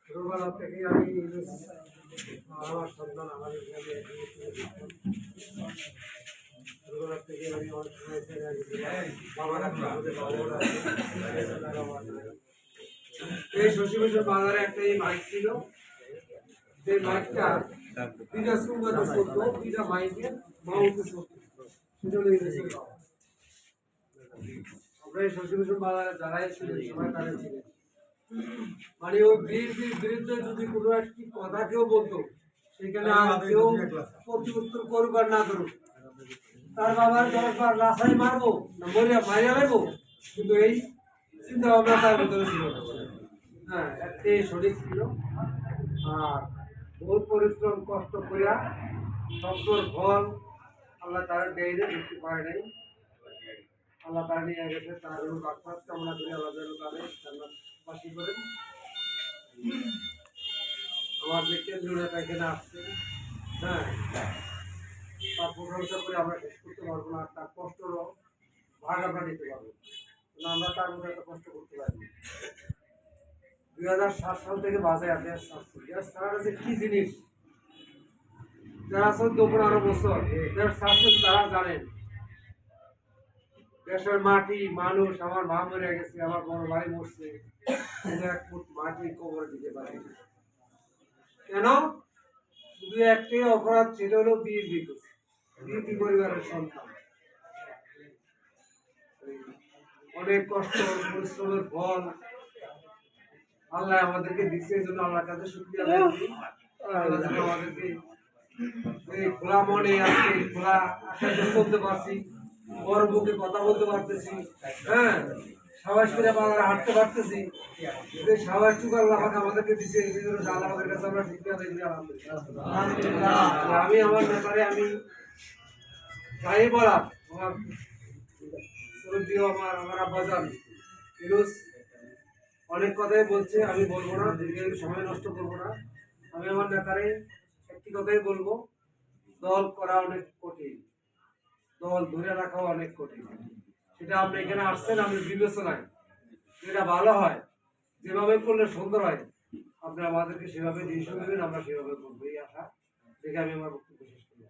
ছোটবেলা থেকে আমি আমার সন্তান আমাদের গ্রামে ছোটবেলা থেকে আমি আমার এই শশীভূষণ বাজারে একটা এই মাইক ছিল, যে মাইকটা দুইটা সুন্দর করতো, দুইটা মাইকে মাউন্টে করতো, সেটা লেগেছিল। আমরা এই শশীভূষণ বাজারে যারাই ছিলেন সবাই তারা ছিলেন, মানে ওই বিরুদ্ধে যদি কোনো একটি কথা কেউ বলতো, সেখানে আর কেউ প্রতি উত্তর করুক আর না করুক, তার বাবার 10 বার লাসাই মারবো না মরিয়া মারিয়া লাগবো, কিন্তু এই চিন্তা ভাবনা তার ভিতরে ছিল। হ্যাঁ, একটাই সঠিক ছিল। আর বহুত পরিশ্রম কষ্ট করিয়া স্বপ্নর ফল আল্লাহ তার দেয় দেখতে পারে নাই। আল্লাহ তার নিয়ে গেছে, তার বাকপাত কামনা করে আল্লাহ যেন তাদের জান্নাতবাসী করেন। আমার যে কেন্দ্রীয় নেতা এখানে আসছে, হ্যাঁ, তার প্রশংসা করে আমরা শেষ করতে পারবো না, তার কষ্টরও ভাগ আমরা নিতে পারবো না, আমরা তার মধ্যে এত কষ্ট করতে পারি। 2007 সাল থেকে বাজায় আছে গ্যাস ছাড়া যে কি জিনিস, যারা 14-15 বছর গ্যাস ছাড়ছেন তারা জানেন। দেশের মাটি মানুষ, আমার মা মরে গেছে, আমার বড় ভাই মরছে, 1 ফুট মাটি কবর দিতে পারে কেন? শুধু একটাই অপরাধ, সেটা হলো বিএনপি পরিবারের সন্তান। অনেক কষ্ট পরিশ্রমের ফল আল্লাহ আমাদেরকে দিচ্ছে, এই জন্য আল্লাহর কাছে শুকরিয়া আদায় করি। আল্লাহ যেন আমাদেরকে এই খোলা মনে আজকে খোলা আকাশে চলতে পারছি, বড় বুকে কথা বলতে পারতেছি, হ্যাঁ, সাবাস করে বাজারে হাঁটতে পারতেছি, যে সাবাসটুকু আল্লাহ আমাদেরকে দিচ্ছে, এই জন্য আল্লাহ আমাদের কাছে আমরা শুকরিয়া আদায় করি। আলহামদুলিল্লাহ। আমি আমার ব্যাপারে আমি যাই বলা, আমার আমার আব্বাজান ফিরোজ অনেক কথাই বলছে, আমি বলবো না, সময় নষ্ট করবো না। আমি আমার ব্যাপারে একটি কথাই বলবো, দল করা অনেক কঠিন, দল ধরে রাখাও অনেক কঠিন। সেটা আপনি এখানে আসছেন, আমি বিবেচনায় যেটা ভালো হয়, যেভাবে করলে সুন্দর হয়, আপনি আমাদেরকে সেভাবে ডিসিশন দেবেন, আমরা সেভাবে করবো, এই আশা দেখে আমি আমার বক্তব্য শেষ করি।